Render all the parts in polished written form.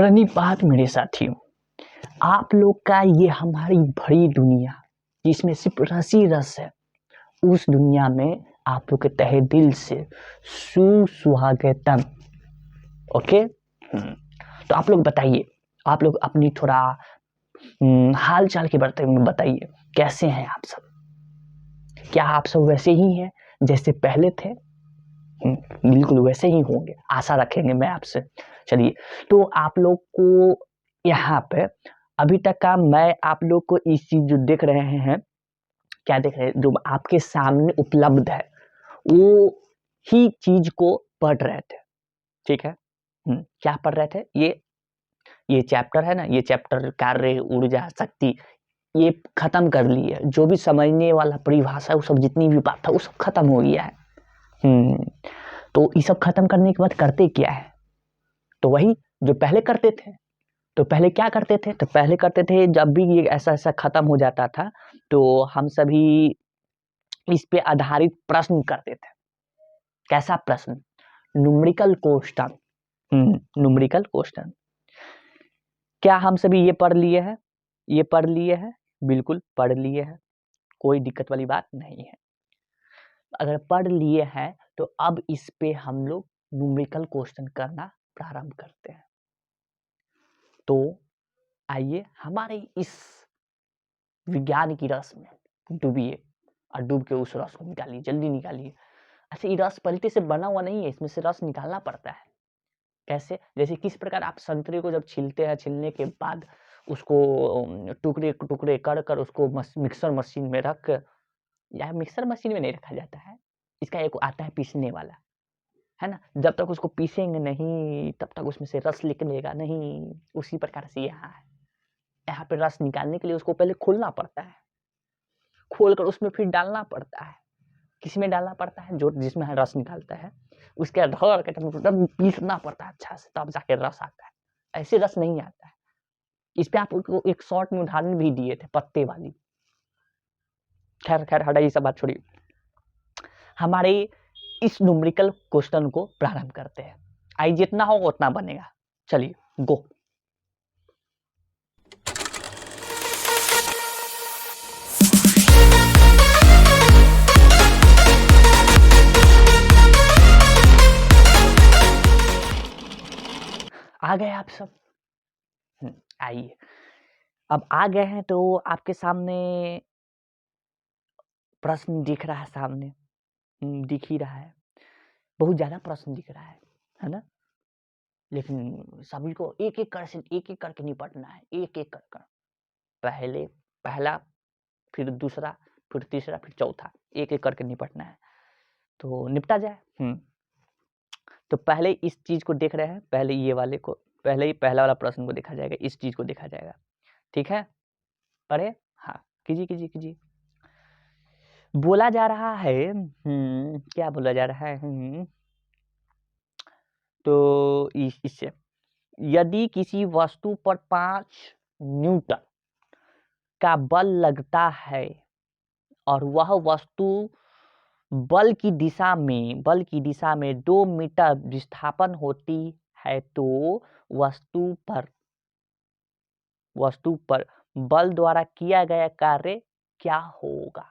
प्रणिपात मेरे साथियों, आप लोग का ये हमारी बड़ी दुनिया जिसमें सिर्फ रस ही रस है, उस दुनिया में आप लोग के तहे दिल से सुस्वागतम। ओके। तो आप लोग बताइए, आप लोग अपनी थोड़ा हाल चाल के बारे में बताइए, कैसे हैं आप सब? क्या आप सब वैसे ही हैं जैसे पहले थे? बिल्कुल वैसे ही होंगे, आशा रखेंगे मैं आपसे। चलिए, तो आप लोग को यहाँ पे अभी तक का मैं आप लोग को इस चीज जो देख रहे हैं, क्या देख रहे हैं, जो आपके सामने उपलब्ध है वो ही चीज को पढ़ रहे थे। ठीक है। क्या पढ़ रहे थे? ये चैप्टर है ना, ये चैप्टर कार्य, ऊर्जा, शक्ति, ये खत्म कर लिए। जो भी समझने वाला परिभाषा, वो सब जितनी भी बात था वो सब खत्म हो गया है। तो ये सब खत्म करने के बाद करते क्या है? तो वही जो पहले करते थे। तो पहले क्या करते थे? तो पहले करते थे, जब भी ये ऐसा ऐसा खत्म हो जाता था तो हम सभी इस पे आधारित प्रश्न करते थे। कैसा प्रश्न? Numerical question. Numerical question. क्या हम सभी ये पढ़ लिए हैं? ये पढ़ लिए हैं, बिल्कुल पढ़ लिए हैं, कोई दिक्कत वाली बात नहीं है। अगर पढ़ लिए हैं तो अब इस पे हम लोग न्यूमेरिकल क्वेश्चन करना प्रारंभ करते हैं। तो आइए हमारे इस विज्ञान की रस में डूबिए और डूब के उस रस को निकालिए, जल्दी निकालिए। अच्छा, ये रस पलटे से बना हुआ नहीं है, इसमें से रस निकालना पड़ता है। कैसे? जैसे किस प्रकार आप संतरे को जब छीलते हैं, छीलने के बाद उसको टुकड़े टुकड़े कर उसको मिक्सर मशीन में रख, या मिक्सर मशीन में नहीं रखा जाता है, इसका एक आता है पीसने वाला, है ना। जब तक उसको पीसेंगे नहीं तब तक उसमें से रस निकलेगा नहीं। उसी प्रकार से यहाँ पे रस निकालने के लिए उसको पहले खोलना पड़ता है, खोलकर उसमें फिर डालना पड़ता है। किसमें डालना पड़ता है? जो जिसमें रस निकालता है उसके धर के तब पीसना पड़ता है अच्छा से, तब जाके रस आता है। ऐसे रस नहीं आता है। इस पे आपको एक शॉर्ट में उदाहरण भी दिए थे, पत्ते वाली। खैर खैर हटाइए, सब बात छोड़िए। हमारे इस न्यूमेरिकल क्वेश्चन को प्रारंभ करते हैं। आई जितना हो उतना बनेगा। चलिए गो। आ गए आप सब? आइए, अब आ गए हैं तो आपके सामने प्रश्न दिख रहा है, सामने दिख ही रहा है, बहुत ज्यादा प्रश्न दिख रहा है ना। लेकिन सभी को एक एक करके निपटना है, एक एक कर। पहला, फिर दूसरा, फिर तीसरा, फिर चौथा, एक एक करके निपटना है। तो निपटा जाए। तो पहले इस चीज को देख रहे हैं, पहले ये वाले को, पहले ही पहला वाला प्रश्न को देखा जाएगा, इस चीज को देखा जाएगा। ठीक है, पढ़े? हाँ, कीजिए कीजिए कीजिए। बोला जा रहा है, क्या बोला जा रहा है? तो इससे, यदि किसी वस्तु पर 5 न्यूटन का बल लगता है और वह वस्तु बल की दिशा में 2 मीटर विस्थापन होती है, तो वस्तु पर बल द्वारा किया गया कार्य क्या होगा?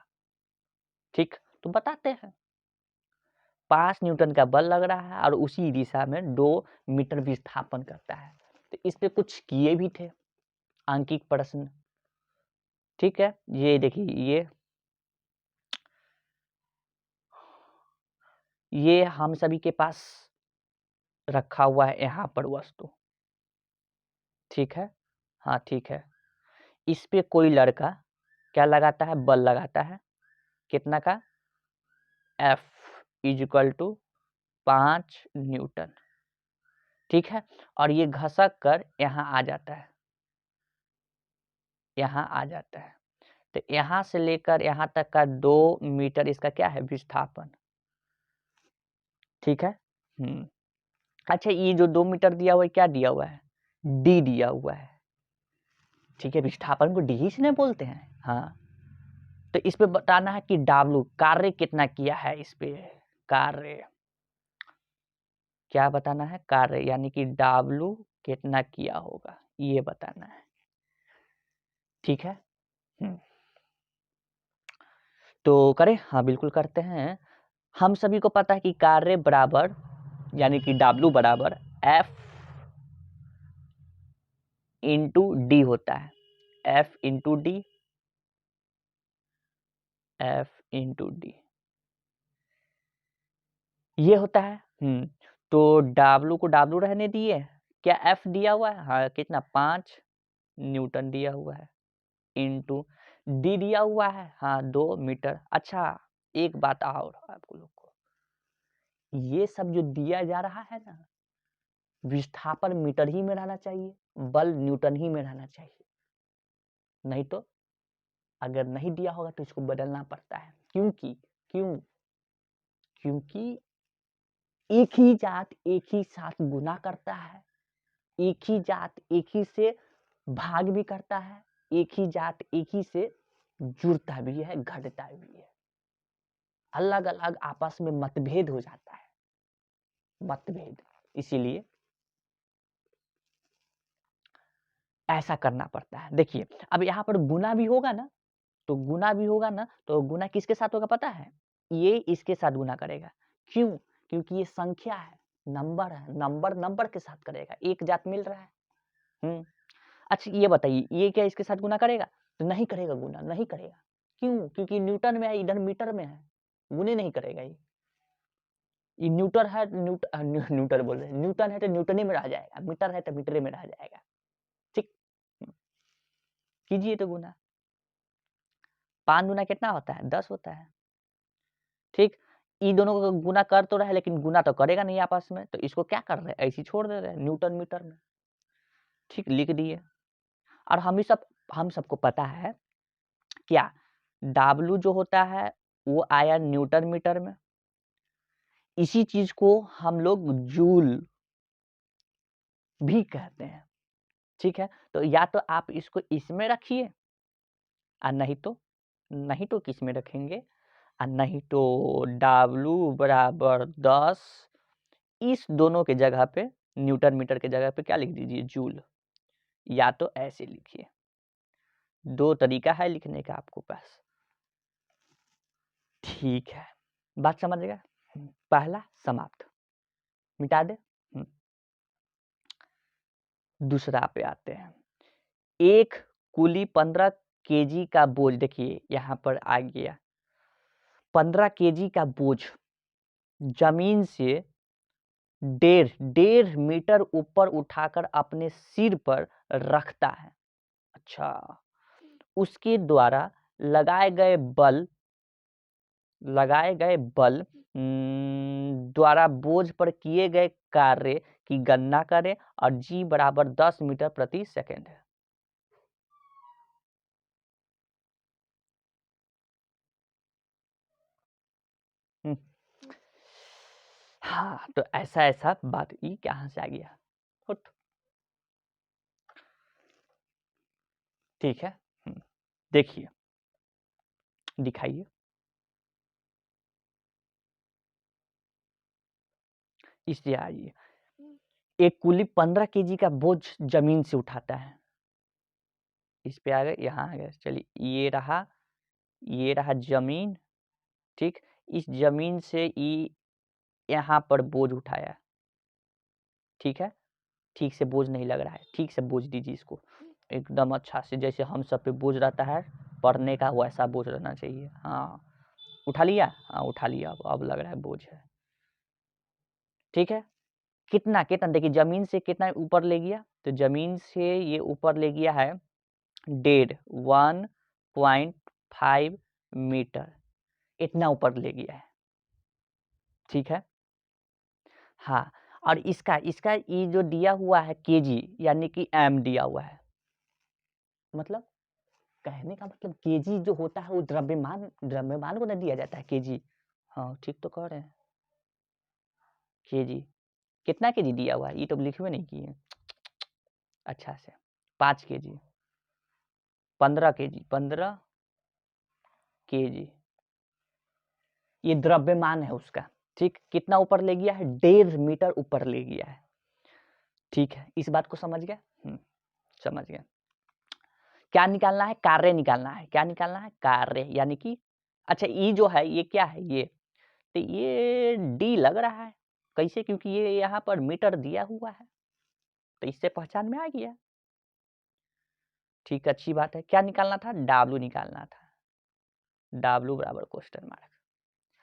ठीक, तो बताते हैं। 5 न्यूटन का बल लग रहा है और उसी दिशा में 2 मीटर विस्थापन करता है। तो इस पे कुछ किए भी थे आंकिक प्रश्न। ठीक है, ये देखिए, ये हम सभी के पास रखा हुआ है यहाँ पर वस्तु। ठीक है, हाँ ठीक है। इस पे कोई लड़का क्या लगाता है? बल लगाता है। कितना का? F = 5 Newton. ठीक है, और ये घसक कर यहाँ आ जाता है, यहाँ आ जाता है। तो यहाँ से लेकर यहाँ तक का 2 मीटर इसका क्या है? विस्थापन। ठीक है। अच्छा, ये जो 2 मीटर दिया हुआ है, क्या दिया हुआ है? डी दिया हुआ है। ठीक है, विस्थापन को डी ही से बोलते हैं। हाँ, तो इस पे बताना है कि W कार्य कितना किया है। इस पे कार्य क्या बताना है? कार्य यानी कि W कितना किया होगा ये बताना है। ठीक है, तो करें? हाँ बिल्कुल करते हैं। हम सभी को पता है कि कार्य बराबर यानी कि W बराबर F इंटू डी होता है। F into D, F into D ये होता है। तो W को W रहने दिए, क्या F दिया हुआ है? हाँ कितना, 5 न्यूटन दिया हुआ है, इंटू डी दिया हुआ है, हाँ 2 मीटर। अच्छा एक बात और आपको लोग को, ये सब जो दिया जा रहा है ना, विस्थापन मीटर ही में रहना चाहिए, बल न्यूटन ही में रहना चाहिए, नहीं तो अगर नहीं दिया होगा तो इसको बदलना पड़ता है। क्योंकि एक ही जात एक ही साथ गुना करता है, एक ही जात एक ही से भाग भी करता है, एक ही जात एक ही से जुड़ता भी है, घटता भी है। अलग अलग आपस में मतभेद हो जाता है, मतभेद। इसीलिए ऐसा करना पड़ता है। देखिए अब यहाँ पर गुना भी होगा ना, तो गुना भी होगा ना, तो गुना किसके साथ होगा पता है? ये इसके साथ गुना करेगा। क्यों? क्योंकि ये संख्या है, नंबर है, नंबर नंबर के साथ करेगा, एक जात मिल रहा है। अच्छा ये बताइए, ये क्या इसके साथ गुना करेगा? तो नहीं करेगा, गुना नहीं करेगा। क्यों? क्योंकि न्यूटन में है, इधर मीटर में है, गुने नहीं करेगा ये न्यूटर है, न्यूटर बोल रहे हैं, न्यूटन है तो न्यूटन ही में रह जाएगा, मीटर है तो मीटर में रह जाएगा। ठीक, कीजिए तो गुना। 5 गुना कितना होता है? 10 होता है। ठीक, इन दोनों को गुना कर तो रहा है, लेकिन गुना तो करेगा नहीं आपस में, तो इसको क्या कर रहे हैं, ऐसे छोड़ दे रहे हैं न्यूटन मीटर में। ठीक, लिख दिए। और हम सबको पता है क्या, W जो होता है वो आया न्यूटन मीटर में। इसी चीज को हम लोग जूल भी कहते हैं। ठीक है, तो या तो आप इसको इसमें रखिए, और नहीं तो किस में रखेंगे, और नहीं तो W बराबर 10, इस दोनों के जगह पे, न्यूटन मीटर के जगह पे क्या लिख दीजिए, जूल। या तो ऐसे लिखिए, 2 तरीका है लिखने का आपको पास। ठीक है, बात समझ गया? पहला समाप्त, मिटा दे। दूसरा पे आते हैं। एक कुली 15 केजी का बोझ, देखिए यहाँ पर आ गया 15 केजी का बोझ जमीन से 1.5 मीटर ऊपर उठाकर अपने सिर पर रखता है। अच्छा, उसके द्वारा लगाए गए बल द्वारा बोझ पर किए गए कार्य की गणना करें, और जी बराबर 10 मीटर प्रति सेकंड है। हाँ, तो ऐसा बात, ये कहाँ से आ गया? ठीक है, देखिए, दिखाइए। इससे आइए, एक कुली 15 केजी का बोझ जमीन से उठाता है। इस पे आ गए, यहाँ आ गए। चलिए, ये रहा जमीन। ठीक, इस जमीन से यहाँ पर बोझ उठाया। ठीक है, ठीक से बोझ नहीं लग रहा है, ठीक से बोझ दीजिए इसको एकदम अच्छा से, जैसे हम सब पे बोझ रहता है पढ़ने का, वैसा बोझ रहना चाहिए। हाँ, उठा लिया? हाँ उठा लिया, अब लग रहा है बोझ है। ठीक है, कितना कितना देखिए, जमीन से कितना ऊपर ले गया, तो जमीन से ये ऊपर ले गया है 1.5 मीटर, इतना ऊपर ले गया है। ठीक है, हाँ, और इसका ये जो दिया हुआ है केजी यानी कि एम दिया हुआ है, मतलब कहने का मतलब केजी जो होता है वो द्रव्यमान को ना दिया जाता है केजी। हाँ ठीक तो कह रहे हैं, केजी कितना केजी दिया हुआ है, ये तो लिखे हुए नहीं किए अच्छा से। 5 केजी, 15 केजी ये द्रव्यमान है उसका। ठीक, कितना ऊपर ले गया है? 1.5 मीटर ऊपर ले गया है। ठीक है, इस बात को समझ गए? समझ गए। क्या निकालना है? कार्य निकालना है। क्या निकालना है? कार्य, यानी कि अच्छा ई जो है ये क्या है? ये तो ये डी लग रहा है। कैसे? क्योंकि ये यहाँ पर मीटर दिया हुआ है, तो इससे पहचान में आ गया। ठीक, अच्छी बात है। क्या निकालना था? डब्ल्यू निकालना था। डब्ल्यू बराबर क्वेश्चन मार्क।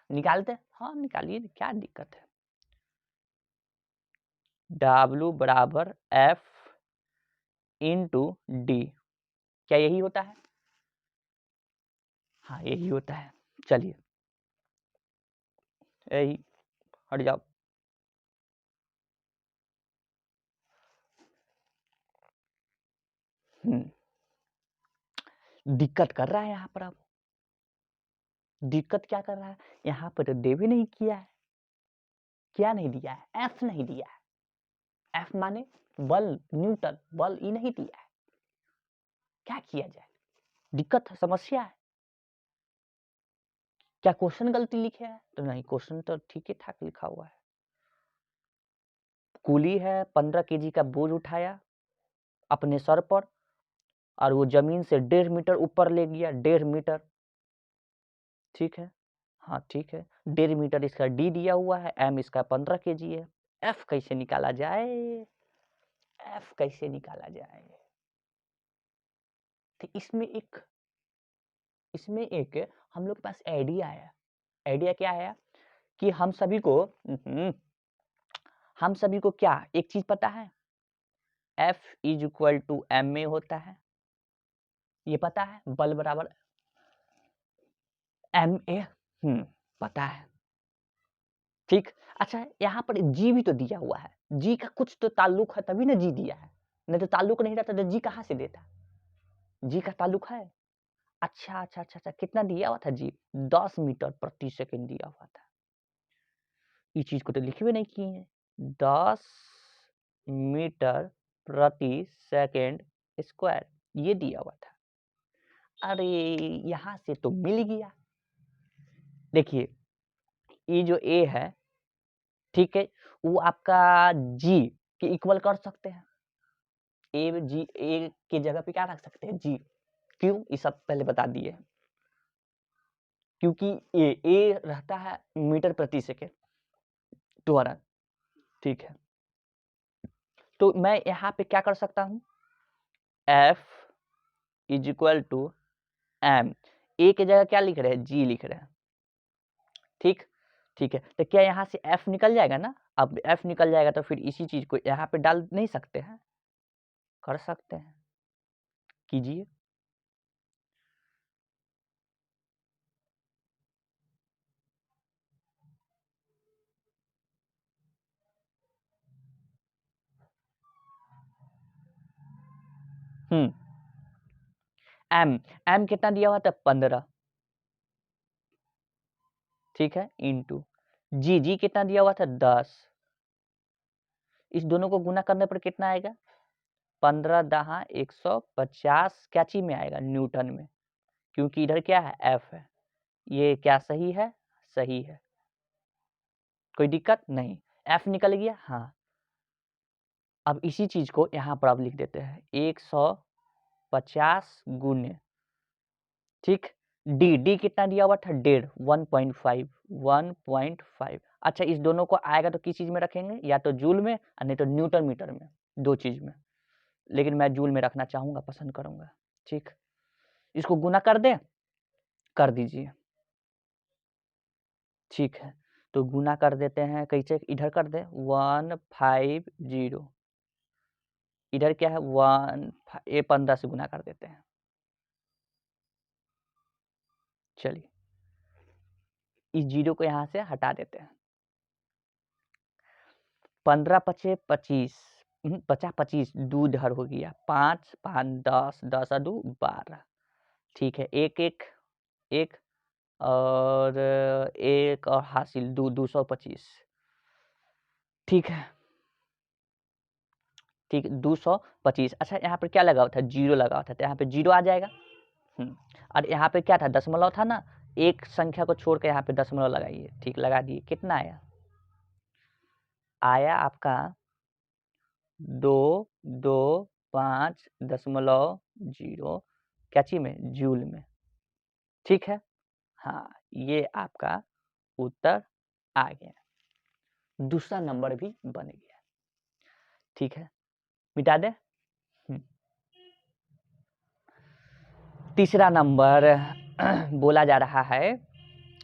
निकालते हैं? हाँ निकालिए, क्या दिक्कत है। डब्ल्यू बराबर एफ इंटू डी, क्या यही होता है? हाँ यही होता है। चलिए यही, हट जाओ। दिक्कत कर रहा है यहाँ पर। अब दिक्कत क्या कर रहा है? यहाँ पर दे भी नहीं किया है। क्या नहीं दिया है? एफ नहीं दिया है। एफ माने बल, न्यूटन, बल ई नहीं दिया है। क्या किया जाए? दिक्कत है, समस्या है। क्या क्वेश्चन गलती लिखे है? तो नहीं, क्वेश्चन तो ठीक ही ठाक लिखा हुआ है। कूली है, 15 केजी का बोझ उठाया अपने सर पर और वो जमीन से 1.5 मीटर ऊपर ले गया। 1.5 मीटर, ठीक है। हाँ ठीक है, 1.5 मीटर इसका डी दिया हुआ है, एम इसका 15 केजी है। एफ कैसे निकाला जाए? एफ कैसे निकाला जाए? तो इसमें एक हम लोग के पास आइडिया है। आइडिया क्या है? कि हम सभी को क्या एक चीज पता है? F is equal to M में होता है, ये पता है। बल बराबर एम ए, पता है। ठीक, अच्छा यहाँ पर जी भी तो दिया हुआ है। जी का कुछ तो ताल्लुक है, तभी ना जी दिया है। नहीं तो ताल्लुक नहीं रहता तो जी कहाँ से देता? जी का ताल्लुक है। अच्छा अच्छा अच्छा अच्छा, कितना दिया हुआ था जी? 10 मीटर प्रति सेकंड दिया हुआ था। इस चीज को तो लिखे हुए नहीं किए हैं। 10 मीटर प्रति सेकंड स्क्वायर ये दिया हुआ था। अरे यहां से तो मिल गया। देखिए ये जो ए है, ठीक है, वो आपका जी के इक्वल कर सकते हैं। ए जी, ए की जगह पे क्या रख सकते हैं? जी। क्यों? ये सब पहले बता दिए। क्योंकि ए रहता है मीटर प्रति सेकंड द्वारा, ठीक है। तो मैं यहाँ पे क्या कर सकता हूँ? F is equal to M, A की जगह क्या लिख रहे हैं? जी लिख रहे हैं। ठीक, ठीक है। तो क्या यहाँ से एफ निकल जाएगा ना? अब एफ निकल जाएगा तो फिर इसी चीज को यहाँ पे डाल नहीं सकते हैं? कर सकते हैं, कीजिए। एम, एम कितना दिया हुआ था? 15, ठीक है, इंटू जी, जी कितना दिया हुआ था? 10। इस दोनों को गुना करने पर कितना आएगा? 15 दहा 150, क्या चीज में आएगा? न्यूटन में। क्योंकि इधर क्या है? एफ है। ये क्या सही है? सही है, कोई दिक्कत नहीं। एफ निकल गया। हाँ, अब इसी चीज को यहाँ पर आप लिख देते हैं 150 गुने, ठीक। डी, डी कितना दिया हुआ था? 1.5, 1.5, 1.5। अच्छा इस दोनों को आएगा तो किस चीज में रखेंगे? या तो जूल में और नहीं तो न्यूटन मीटर में, दो चीज में। लेकिन मैं जूल में रखना चाहूंगा, पसंद करूंगा। ठीक, इसको गुना कर दे, कर दीजिए। ठीक है, तो गुना कर देते हैं कैसे? इधर कर दे 150, इधर क्या है? 15 से गुना कर देते हैं। चलिए इस जीरो को यहां से हटा देते हैं। 15 पचे 25, 50 25, दो इधर हो गया 5 5 10, 10 और 2 12। ठीक है, एक एक एक और एक और हासिल 225। ठीक है, ठीक 225। अच्छा यहाँ पर क्या लगा हुआ था? जीरो लगा हुआ था, तो यहाँ पे जीरो आ जाएगा। और यहाँ पे क्या था? दशमलव था ना, एक संख्या को छोड़ के यहाँ पे दशमलव लगाइए। ठीक, लगा दिए। कितना आया? आया आपका 2225.0 कैची में, जूल में। ठीक है, हाँ, ये आपका उत्तर आ गया, दूसरा नंबर भी बन गया। ठीक है, मिटा दे। तीसरा नंबर बोला जा रहा है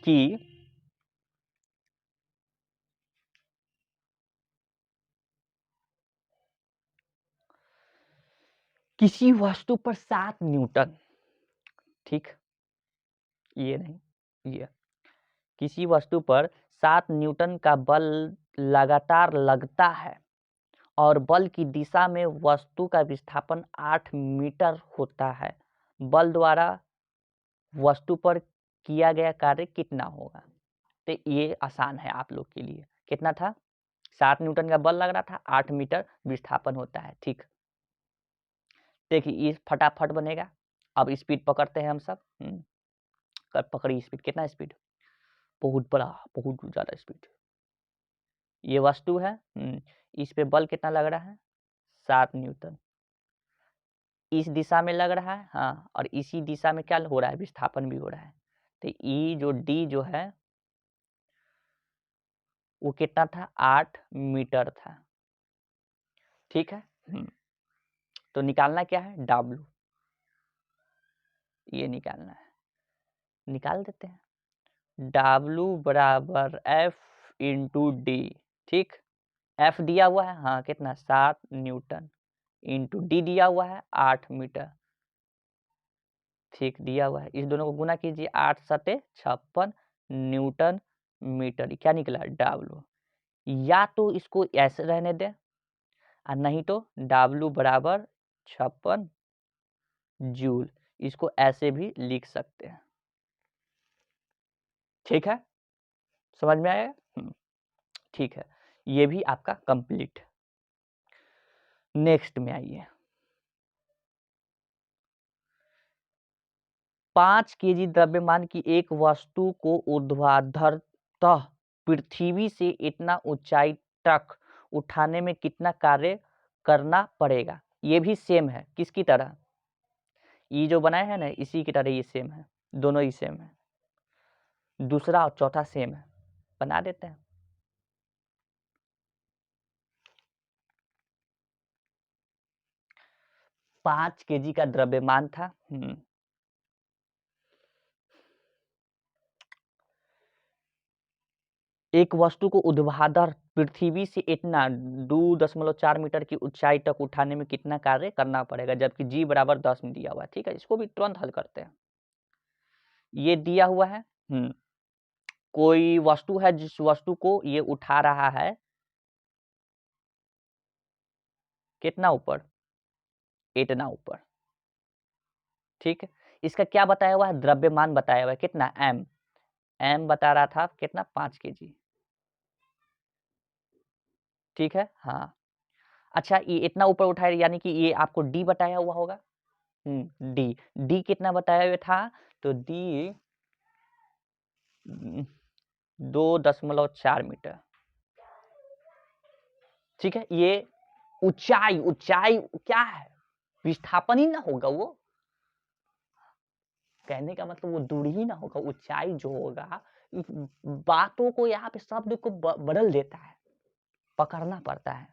कि किसी वस्तु पर 7 न्यूटन, ठीक, ये नहीं, ये किसी वस्तु पर 7 न्यूटन का बल लगातार लगता है और बल की दिशा में वस्तु का विस्थापन 8 मीटर होता है। बल द्वारा वस्तु पर किया गया कार्य कितना होगा? तो ये आसान है आप लोग के लिए। कितना था? 7 न्यूटन का बल लग रहा था, 8 मीटर विस्थापन होता है। ठीक, देखिए ये फटाफट बनेगा। अब स्पीड पकड़ते हैं हम सब। पकड़ी स्पीड, कितना स्पीड? बहुत बड़ा, बहुत ज़्यादा स्पीड। ये वस्तु है, इस पे बल कितना लग रहा है? 7 न्यूटन। इस दिशा में लग रहा है, हाँ, और इसी दिशा में क्या हो रहा है? विस्थापन भी हो रहा है। तो ई जो डी जो है वो कितना था? 8 मीटर था। ठीक है, तो निकालना क्या है? W, ये निकालना है, निकाल देते हैं। W बराबर F इंटू डी। ठीक, F दिया हुआ है, हाँ, कितना? 7 न्यूटन इंटू डी दिया हुआ है 8 मीटर। ठीक, दिया हुआ है, इस दोनों को गुना कीजिए, 8 सते 56 न्यूटन मीटर। क्या निकला? W। या तो इसको ऐसे रहने दें और नहीं तो W बराबर 56 जूल, इसको ऐसे भी लिख सकते हैं। ठीक है, समझ में आया? ठीक है, ये भी आपका कंप्लीट। नेक्स्ट में आइए। 5 केजी द्रव्यमान की एक वस्तु को ऊर्ध्वाधरतः पृथ्वी से इतना ऊंचाई तक उठाने में कितना कार्य करना पड़ेगा? ये भी सेम है, किसकी तरह? ये जो बनाए हैं ना, इसी की तरह ये सेम है, दोनों ही सेम है। दूसरा और चौथा सेम है, बना देते हैं। पाँच केजी का द्रव्यमान था, एक वस्तु को ऊर्ध्वाधर पृथ्वी से इतना 2.4 मीटर की ऊंचाई तक उठाने में कितना कार्य करना पड़ेगा, जबकि जी बराबर 10 में दिया हुआ है। ठीक है, इसको भी तुरंत हल करते हैं। ये दिया हुआ है, कोई वस्तु है, जिस वस्तु को ये उठा रहा है कितना ऊपर? इतना ऊपर। ठीक है, इसका क्या बताया हुआ है? द्रव्यमान बताया हुआ है, कितना? m। m बता रहा था कितना? 5 केजी। ठीक है, हाँ, अच्छा, ये इतना ऊपर उठाया, यानी कि ये आपको डी बताया हुआ होगा। डी, डी कितना बताया हुआ था? तो डी 2.4 मीटर। ठीक है, ये ऊंचाई, ऊंचाई क्या है? विस्थापन ही ना होगा वो, कहने का मतलब वो दूरी ही ना होगा, ऊंचाई जो होगा बातों को, यहाँ पे शब्द को बदल देता है, पकड़ना पड़ता है।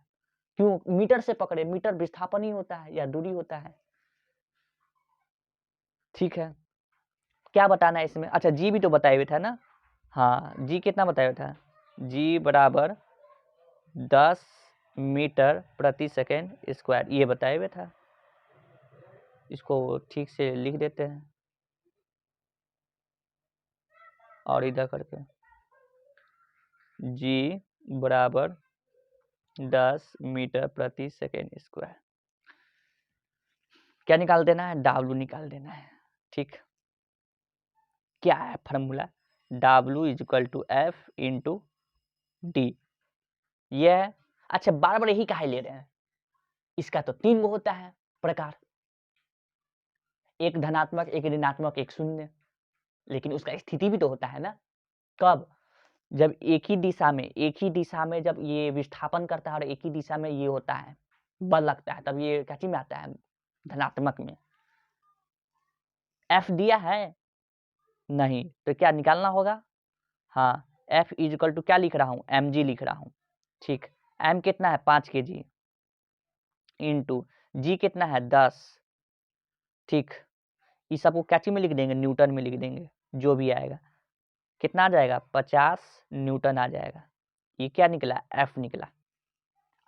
क्यों? मीटर से पकड़े, मीटर विस्थापन ही होता है या दूरी होता है। ठीक है, क्या बताना है इसमें? अच्छा, जी भी तो बताए हुए था ना, हाँ, जी कितना बताया हुआ था? जी बराबर 10 मीटर प्रति सेकेंड स्क्वायर, ये बताए हुए था। इसको ठीक से लिख देते हैं और इधर करके, जी बराबर 10 मीटर प्रति सेकेंड स्क्वायर। क्या निकाल देना है? W निकाल देना है। ठीक, क्या है formula? W is equal to F into D, ये है। अच्छा, बार बार यही काहे ले रहे हैं? इसका तो 3 गो होता है प्रकार, एक धनात्मक, एक ऋणात्मक, एक शून्य, लेकिन उसका स्थिति भी तो होता है ना। कब? जब एक ही दिशा में जब ये विस्थापन करता है और एक ही दिशा में ये होता है, बल लगता है, तब ये क्या चीज में आता है, धनात्मक में। एफ दिया है नहीं, तो क्या निकालना होगा, हाँ एफ इज इक्वल टू क्या लिख रहा हूँ, एम जी लिख रहा हूँ। ठीक, एम कितना है 5 kg इंटू जी कितना है 10। ठीक, इस सबको क्या चीज में लिख देंगे, न्यूटन में लिख देंगे, जो भी आएगा कितना आ जाएगा 50 न्यूटन आ जाएगा। ये क्या निकला, एफ निकला।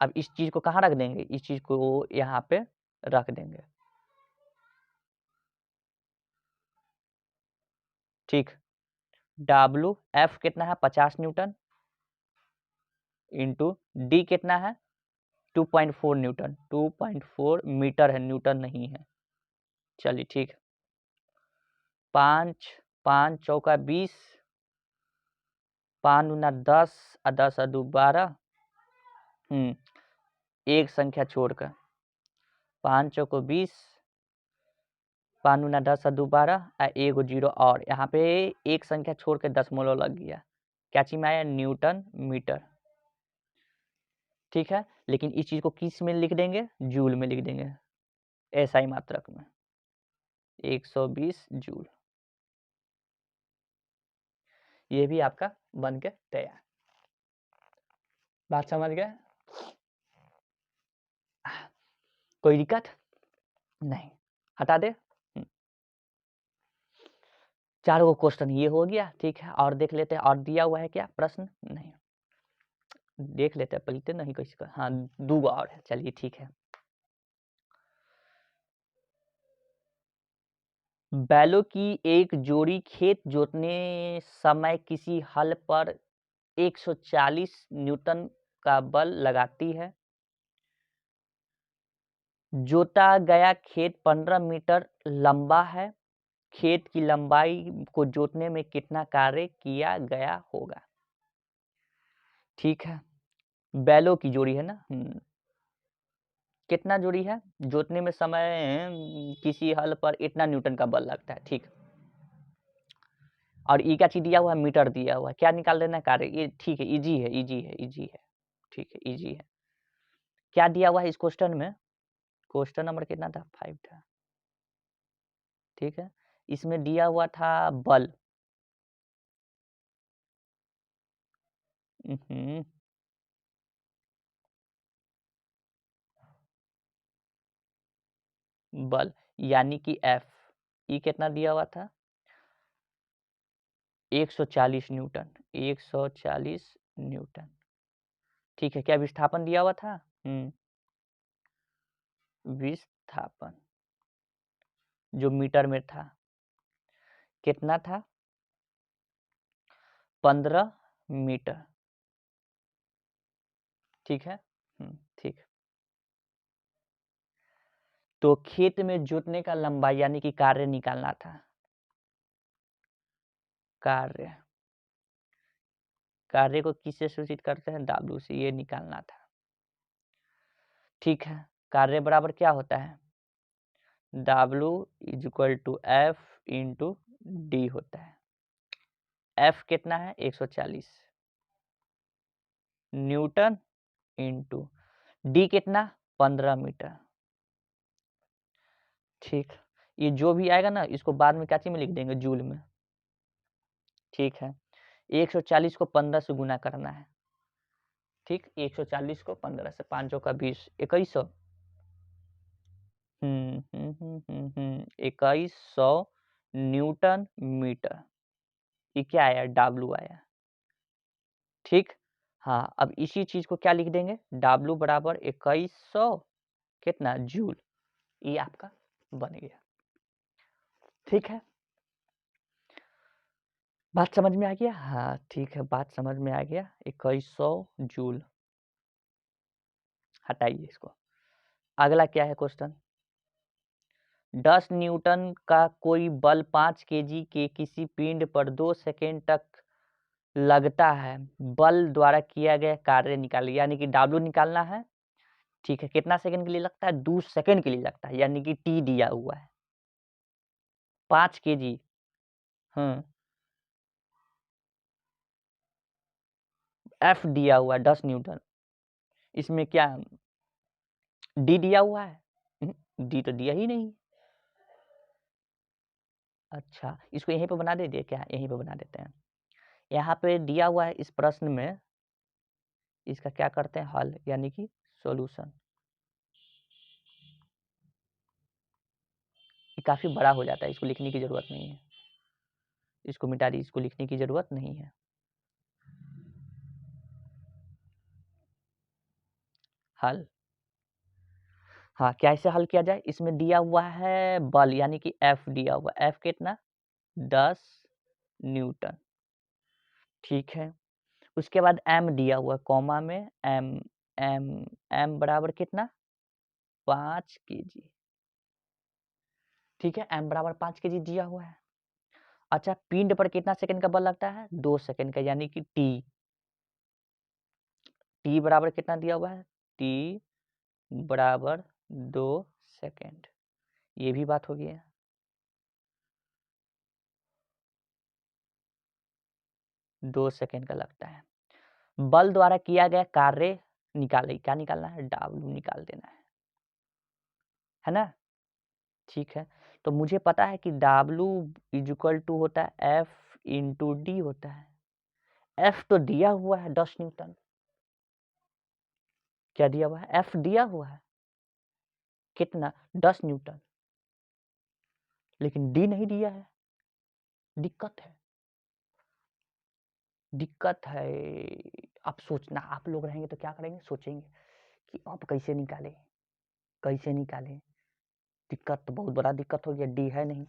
अब इस चीज को कहाँ रख देंगे, इस चीज को यहाँ पे रख देंगे। ठीक, डब्ल्यू एफ कितना है 50 न्यूटन इंटू डी कितना है 2.4 न्यूटन, 2.4 मीटर है, न्यूटन नहीं है। चलिए ठीक, 5 5 चौका 20, 5 दूना 10 और 10 और 2 12, एक संख्या छोड़कर 5 चौको 20, 5 दूना 10 और 2 12 और एगो जीरो, और यहाँ पे एक संख्या छोड़ के दशमलव लग गया, क्या चीज में आया, न्यूटन मीटर। ठीक है, लेकिन इस चीज को किस में लिख देंगे, जूल में लिख देंगे, एसआई मात्रक में, 120 जूल। ये भी आपका बन के तैयार। बात समझ गए, कोई दिक्कत नहीं, हटा दे। 4 गो क्वेश्चन ये हो गया। ठीक है, और देख लेते हैं, और दिया हुआ है क्या प्रश्न, नहीं देख लेते हैं, पलते नहीं किसी का, हाँ 2 गो और है, चलिए ठीक है। बैलों की एक जोड़ी खेत जोतने समय किसी हल पर 140 न्यूटन का बल लगाती है। जोता गया खेत 15 मीटर लंबा है, खेत की लंबाई को जोतने में कितना कार्य किया गया होगा। ठीक है, बैलों की जोड़ी है ना, कितना जोड़ी है, जोतने में समय किसी हल पर इतना न्यूटन का बल लगता है। ठीक, और ई का चीज दिया हुआ है, मीटर दिया हुआ है, क्या निकाल लेना है कार्य, ये ठीक है, इजी है, इजी है, इजी है, ठीक है, इजी है। क्या दिया हुआ है इस क्वेश्चन में, क्वेश्चन नंबर कितना था, 5 था। ठीक है, इसमें दिया हुआ था बल, बल यानी कि एफ, ई कितना दिया हुआ था 140 न्यूटन, 140 न्यूटन। ठीक है, क्या विस्थापन दिया हुआ था, विस्थापन जो मीटर में था कितना था 15 मीटर। ठीक है, ठीक, तो खेत में जोतने का लंबाई यानी कि कार्य निकालना था, कार्य, कार्य को किससे सूचित करते हैं, W से, ये निकालना था। ठीक है, कार्य बराबर क्या होता है, W is equal to F into D होता है। एफ कितना है 140 न्यूटन इंटू डी कितना 15 मीटर। ठीक, ये जो भी आएगा ना इसको बाद में क्या चीज में लिख देंगे, जूल में। ठीक है, 140 को 15 से गुना करना है। ठीक, 140 को 15 से, 5 का 20, 2100, 2100 न्यूटन मीटर, ये क्या आया, W आया। ठीक, हाँ, अब इसी चीज को क्या लिख देंगे, W बराबर 2100 कितना जूल, ये आपका बन गया। ठीक है, बात समझ में आ गया, हाँ ठीक है, बात समझ में आ गया, 2100 जूल। हटाइए इसको, अगला क्या है क्वेश्चन, 10 न्यूटन का कोई बल 5 केजी के किसी पिंड पर 2 सेकेंड तक लगता है, बल द्वारा किया गया कार्य निकालिए, यानी कि W निकालना है। ठीक है, कितना सेकंड के लिए लगता है, 2 सेकंड के लिए लगता है, यानी कि T दिया हुआ है 5 केजी। F दिया हुआ है 10 न्यूटन, इसमें क्या डी दिया हुआ है, डी तो दिया ही नहीं। अच्छा, इसको यहीं पे बना दे क्या? यहीं पे बना देते हैं। यहाँ पे दिया हुआ है इस प्रश्न में, इसका क्या करते हैं हल, यानी कि सॉल्यूशन। ये काफी बड़ा हो जाता है, इसको लिखने की जरूरत नहीं है, इसको मिटा दी, इसको लिखने की जरूरत नहीं है। हल, हाँ, कैसे हल किया जाए? इसमें दिया हुआ है बल, यानी कि F दिया हुआ, F कितना? 10 न्यूटन, ठीक है। उसके बाद M दिया हुआ, कॉमा में M, M, M बराबर कितना? 5 केजी, ठीक है। M बराबर 5 केजी दिया हुआ है। अच्छा, पिंड पर कितना सेकंड का बल लगता है? 2 सेकंड का, यानी कि T। T बराबर कितना दिया हुआ है? T बराबर 2 सेकंड। ये भी बात हो गई। 2 सेकंड का लगता है। बल द्वारा किया गया कार्य निकाले, क्या निकालना है? W निकाल देना है ना? ठीक है, तो मुझे पता है कि W इक्वल टू होता है F इंटू डी होता है। F तो दिया हुआ है 10 न्यूटन, क्या दिया हुआ है? F दिया हुआ है कितना? 10 न्यूटन, लेकिन D नहीं दिया है, दिक्कत है, दिक्कत है। अब सोचना, आप लोग रहेंगे तो क्या करेंगे? सोचेंगे कि अब कैसे निकालें, कैसे निकालें। दिक्कत तो बहुत बड़ा दिक्कत हो गया, डी है नहीं।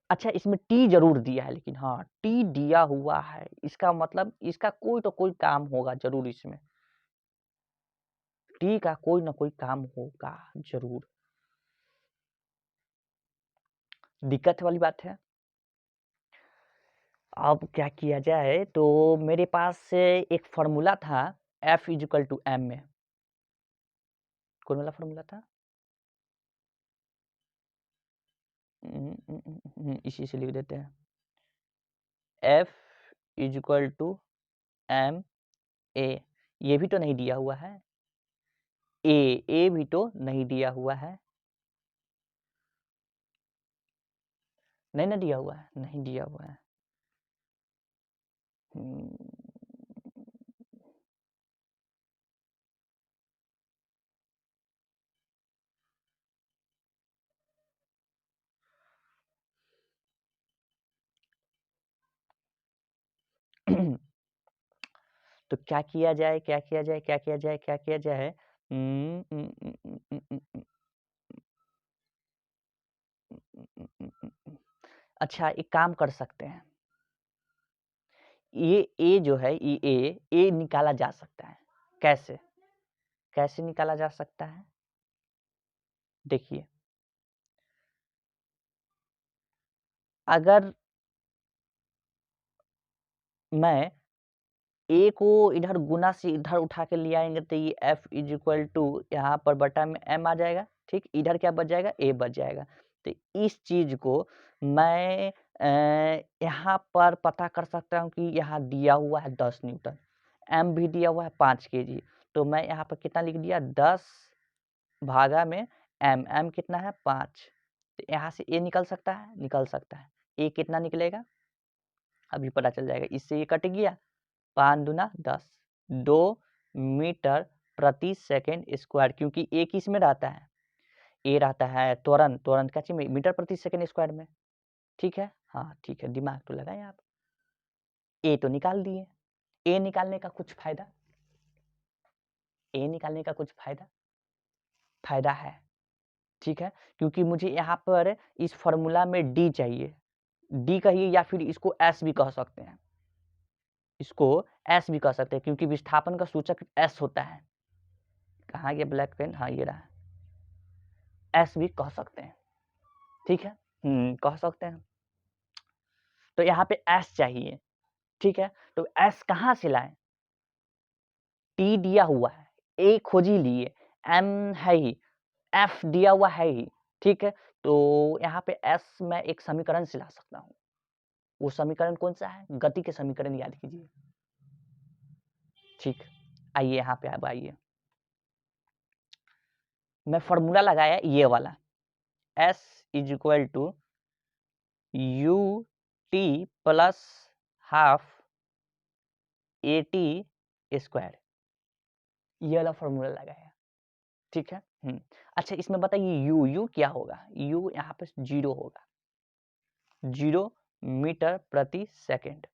अच्छा, इसमें टी जरूर दिया है, लेकिन हाँ, टी दिया हुआ है, इसका मतलब इसका कोई तो कोई काम होगा जरूर, इसमें टी का कोई ना कोई काम होगा जरूर। दिक्कत वाली बात है। अब क्या किया जाए? तो मेरे पास एक फॉर्मूला था F इक्वल टू M में, कौन वाला फॉर्मूला था? इसी से लिख देते हैं, F equal to M A। ये भी तो नहीं दिया हुआ है, ए भी तो नहीं दिया हुआ है, नहीं ना दिया हुआ है, नहीं दिया हुआ है। तो क्या किया जाए, क्या किया जाए, क्या किया जाए, क्या किया जाए? अच्छा, एक काम कर सकते हैं, ये ए जो है, ये ए निकाला जा सकता है। कैसे? कैसे निकाला जा सकता है? देखिए, अगर मैं ए को इधर गुना से इधर उठा के ले आएंगे तो ये F इज इक्वल टू यहाँ पर बटा में M आ जाएगा, ठीक। इधर क्या बच जाएगा? ए बच जाएगा। तो इस चीज को मैं यहाँ पर पता कर सकता हूँ कि यहाँ दिया हुआ है 10 न्यूटन, M भी दिया हुआ है 5 केजी, तो मैं यहाँ पर कितना लिख दिया? 10 भागा में M, M कितना है? 5। तो यहाँ से ए निकल सकता है, निकल सकता है। ए कितना निकलेगा अभी पता चल जाएगा, इससे ये कट गया, 5 दूना 10, 2 मीटर प्रति सेकंड स्क्वायर, क्योंकि ए किस में रहता है? ए रहता है त्वरण, त्वरण क्या चीज में? मीटर प्रति सेकंड स्क्वायर में, ठीक है। हाँ ठीक है, दिमाग तो लगाए आप। ए तो निकाल दिए, ए निकालने का कुछ फायदा, ए निकालने का कुछ फायदा, फायदा है, ठीक है। क्योंकि मुझे यहाँ पर इस फॉर्मूला में डी चाहिए, डी कहिए या फिर इसको एस भी कह सकते हैं, इसको एस भी कह सकते हैं, क्योंकि विस्थापन का सूचक एस होता है। कहाँ गया ब्लैक पेन? हाँ ये रहा, एस भी कह सकते हैं, ठीक है। कह सकते हैं। तो यहाँ पे एस चाहिए, ठीक है। तो एस कहाँ से लाएं? टी दिया हुआ है, ए खोज ही लिए, एम है ही, एफ दिया हुआ है ही, ठीक है। तो यहाँ पे एस मैं एक समीकरण से ला सकता हूँ, वो समीकरण कौन सा है? गति के समीकरण याद कीजिए, ठीक। आइए यहाँ पे अब आइए, मैं फॉर्मूला लगाया ये वाला, S is equal to U T plus half A T square, ये वाला फॉर्मूला लगाया, ठीक है। अच्छा इसमें बताइए यू क्या होगा, यू यहाँ पे 0 होगा, 0 मीटर प्रति सेकेंड,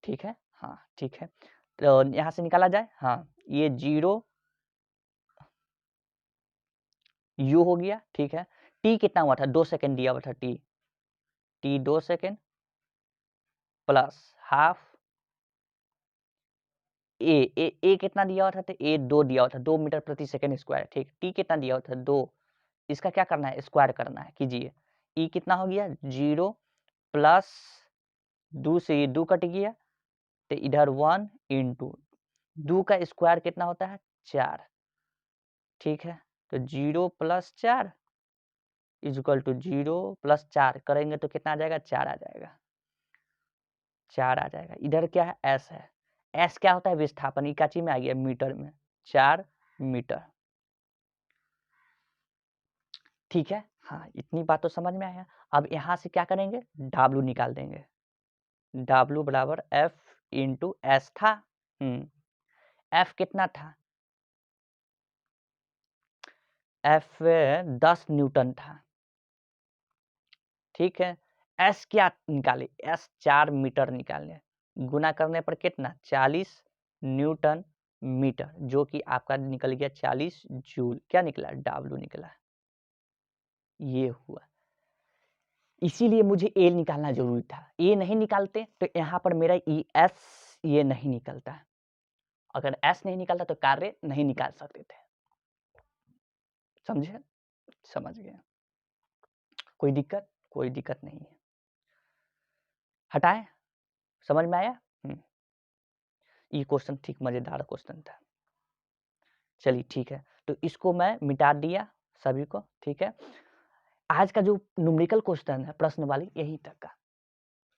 ठीक है। हाँ ठीक है, तो यहाँ से निकाला जाए, हाँ ये 0 यू हो गया, ठीक है। टी कितना हुआ था, 2 सेकेंड दिया हुआ था, टी 2 सेकेंड प्लस हाफ ए कितना दिया हुआ था, तो ए 2 दिया हुआ था, 2 मीटर प्रति सेकेंड स्क्वायर, ठीक। टी कितना दिया हुआ था, 2, इसका क्या करना है, स्क्वायर करना है, कीजिए। ई कितना हो गया, 0 प्लस 2 से ये 2 कट गया, तो इधर 1 इंटू 2 का स्क्वायर कितना होता है, 4, ठीक है। तो 0 plus 4 is equal to 0 plus 4 करेंगे तो कितना आ जाएगा, 4 आ जाएगा, 4 आ जाएगा। इधर क्या है, एस है, एस क्या होता है, विस्थापन, इकाची में आ गया मीटर में, 4 मीटर, ठीक है। हाँ इतनी बात तो समझ में आया। अब यहाँ से क्या करेंगे, W निकाल देंगे, W बराबर F इंटू एस था, F कितना था, F 10 न्यूटन था, ठीक है। S क्या निकाले, S 4 मीटर निकाले, गुना करने पर कितना, 40 न्यूटन मीटर, जो कि आपका निकल गया 40 जूल, क्या निकला, W निकला, ये हुआ। इसीलिए मुझे ए निकालना जरूरी था, ए नहीं निकालते तो यहाँ पर मेरा ई एस ये नहीं निकलता, अगर एस नहीं निकलता तो कार्य नहीं निकाल सकते थे, समझे, समझ गए, कोई दिक्कत नहीं है, हटाए, समझ में आया। ये क्वेश्चन ठीक मजेदार क्वेश्चन था, चलिए ठीक है, तो इसको मैं मिटा दिया सभी को, ठीक है। आज का जो न्यूमेरिकल क्वेश्चन है प्रश्न वाली यही तक का,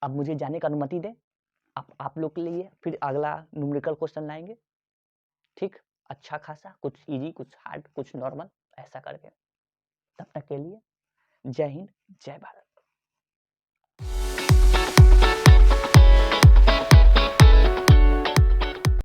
अब मुझे जाने का अनुमति दे, आप लोग के लिए फिर अगला न्यूमेरिकल क्वेश्चन लाएंगे, ठीक, अच्छा खासा, कुछ इजी कुछ हार्ड कुछ नॉर्मल, ऐसा करके। तब तक के लिए जय हिंद जय भारत।